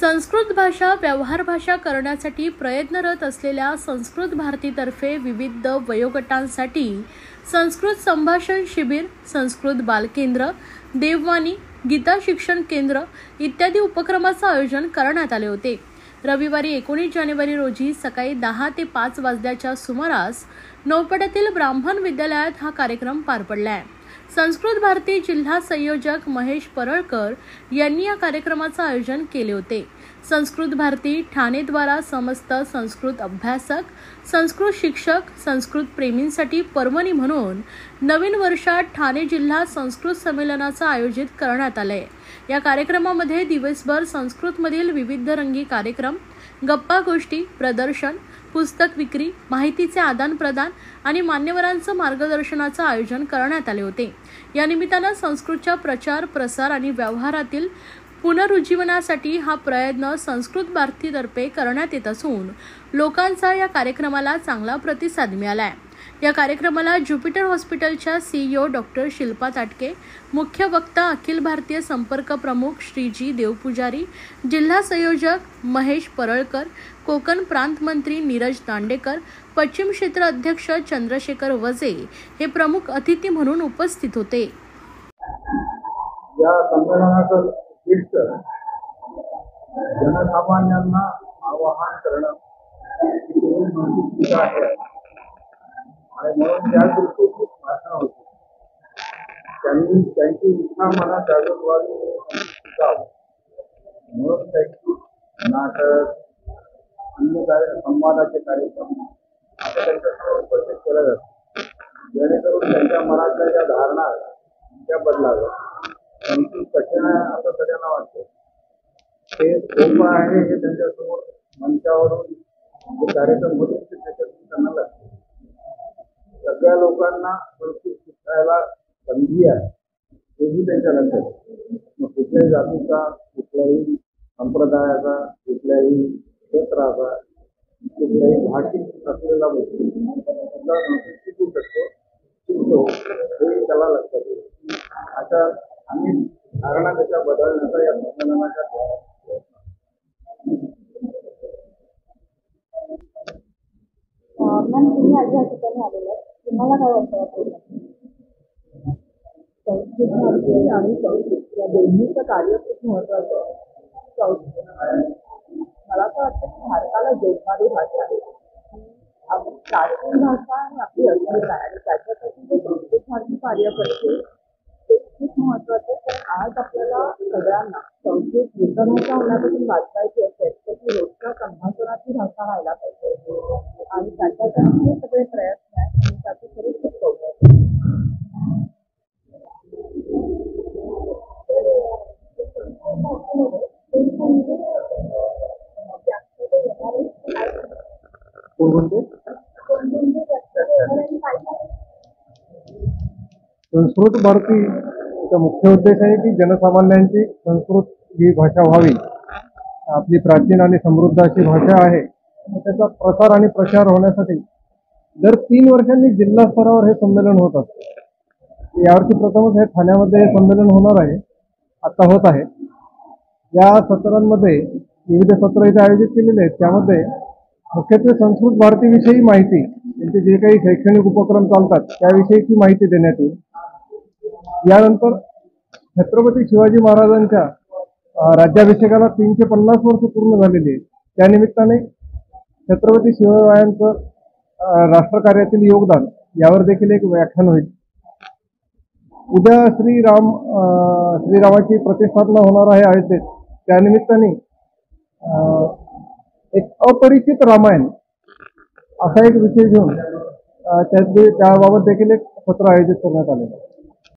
संस्कृत भाषा व्यवहार भाषा करण्यासाठी प्रयत्नरत असलेल्या संस्कृत भारतीतर्फे विविध वयोगटांसाठी संस्कृत संभाषण शिबिर, संस्कृत बालकेंद्र, देववाणी, गीता शिक्षण केंद्र इत्यादी उपक्रमाचे आयोजन करण्यात आले होते। रविवारी 19 जानेवारी रोजी सकाळी 10 ते 5 वाजल्याच्या सुमारास नौपाड्यातील ब्राह्मण विद्यालयात हा कार्यक्रम पार पडला आहे। संस्कृत भारती जिल्हा संयोजक महेश परळकर यांनी या कार्यक्रमाचे आयोजन केले होते। संस्कृत भारती ठाणे द्वारा समस्त संस्कृत अभ्यासक, संस्कृत शिक्षक, संस्कृत प्रेमींसाठी पर्वणी म्हणून नवीन वर्षात ठाणे जिल्हा संस्कृत संमेलनाचे आयोजित करण्यात आले। या कार्यक्रमामध्ये दिवसभर संस्कृतमधील विविध रंगी कार्यक्रम, गप्पा गोष्टी, प्रदर्शन, पुस्तक विक्री, माहितीचे आदान प्रदान आणि मान्यवरांचे मार्गदर्शनाचे आयोजन करण्यात आले होते। या निमित्ताने संस्कृतच्या प्रचार, प्रसार आणि व्यवहारातील पुनरुज्जीवनासाठी हा प्रयत्न संस्कृत भारतीतर्फे करण्यात येत असून लोकांचा या कार्यक्रमाला चांगला प्रतिसाद मिळाला आहे। या कार्यक्रमाला ज्युपिटर हॉस्पिटलच्या CEO डॉक्टर शिल्पा ताटके, मुख्य वक्ता अखिल भारतीय संपर्क प्रमुख श्रीजी देवपुजारी, जिल्हा संयोजक महेश परळकर, कोकण प्रांत मंत्री नीरज दांडेकर, पश्चिम क्षेत्र अध्यक्ष चंद्रशेखर वजे हे प्रमुख अतिथी म्हणून उपस्थित होते। या संमेलनाचं उद्दिष्ट जनसामान्यांना आवाहन करणं आहे आणि म्हणून त्या दृष्टीने भाषण होते। त्यांची इच्छा मनात जागृत व्हावी म्हणून त्यांची नाटक, अन्य संवादाचे कार्यक्रम उपस्थित केले जातात, जेणेकरून त्यांच्या मनातल्या ज्या धारणा त्या बदलाव्या। संस्कृत कठीण आहे असं सगळ्यांना वाटतं, ते सोपं आहे हे त्यांच्यासमोर मंचावरून जे कार्यक्रम होते ते त्याच्यातून त्यांना लागते। सगळ्या लोकांना संस्कृत शिकायला संधी आहे हेही त्यांच्या लक्षात। मग कुठल्याही जातीचा, कुठल्याही संप्रदायाचा, कुठल्याही क्षेत्राचा, कुठल्याही भाषिक असलेला व्यक्ती शिकू शकतो, शिकतो हे त्याला लक्षात येईल। अशा अनेक धारणा त्याच्या बदलण्याचा या संमेलनाच्या तुम्ही आज या ठिकाणी आलेले आहेत, तुम्हाला काय वाटतं? संस्कृत भारती आणि संस्कृत या दोन्हीचं कार्य खूप महत्वाचं आहे। मला असं वाटतं की भारताला जोडणारी भाषा आहे, आपली प्राचीन भाषा आणि आपली अस्मिता आहे आणि त्याच्यासाठी जे संस्कृत भारती कार्य करते ते खूप महत्वाचं आहे। कारण आज आपल्याला सगळ्यांना संस्कृत वृत्तभाषा होण्यापासून वाचवायची असेल तर ती रोजच्या संभाषणाची भाषा व्हायला पाहिजे आणि त्याच्यासाठी हे सगळे प्रयत्न आहेत आणि त्याचे खरंच खूप कौतुक आहे। संस्कृत भारतीचा मुख्य उद्देश आहे की जनसामान्यांची संस्कृत ही भाषा व्हावी। आपली प्राचीन आणि समृद्ध अशी भाषा आहे, त्याचा प्रसार आणि प्रचार होण्यासाठी दर 3 वर्षांनी जिल्हा स्तरावर हे संमेलन होत असते। यावर्षी प्रथमच हे ठाण्यामध्ये हे संमेलन होणार आहे, आता होत आहे। या सत्रांमध्ये विविध सत्र इथे आयोजित केलेले आहेत, त्यामध्ये मुख्यत्वे संस्कृत भारतीविषयी माहिती, त्यांचे जे काही शैक्षणिक उपक्रम चालतात त्याविषयीची माहिती देण्यात येईल। यानंतर छत्रपती शिवाजी महाराजांच्या राज्याभिषेकाला 350 वर्ष पूर्ण झालेली आहेत, त्यानिमित्ताने छत्रपती शिवरायांचं राष्ट्रकार्यातील योगदान यावर देखील एक व्याख्यान होईल। उद्या श्रीरामाची प्रतिष्ठापना होणार आहे अयोध्येत, त्यानिमित्ताने एक अपरिचित रामायण असा एक विषय घेऊन त्याबाबत देखील एक सत्र आयोजित करण्यात आलेलं आहे।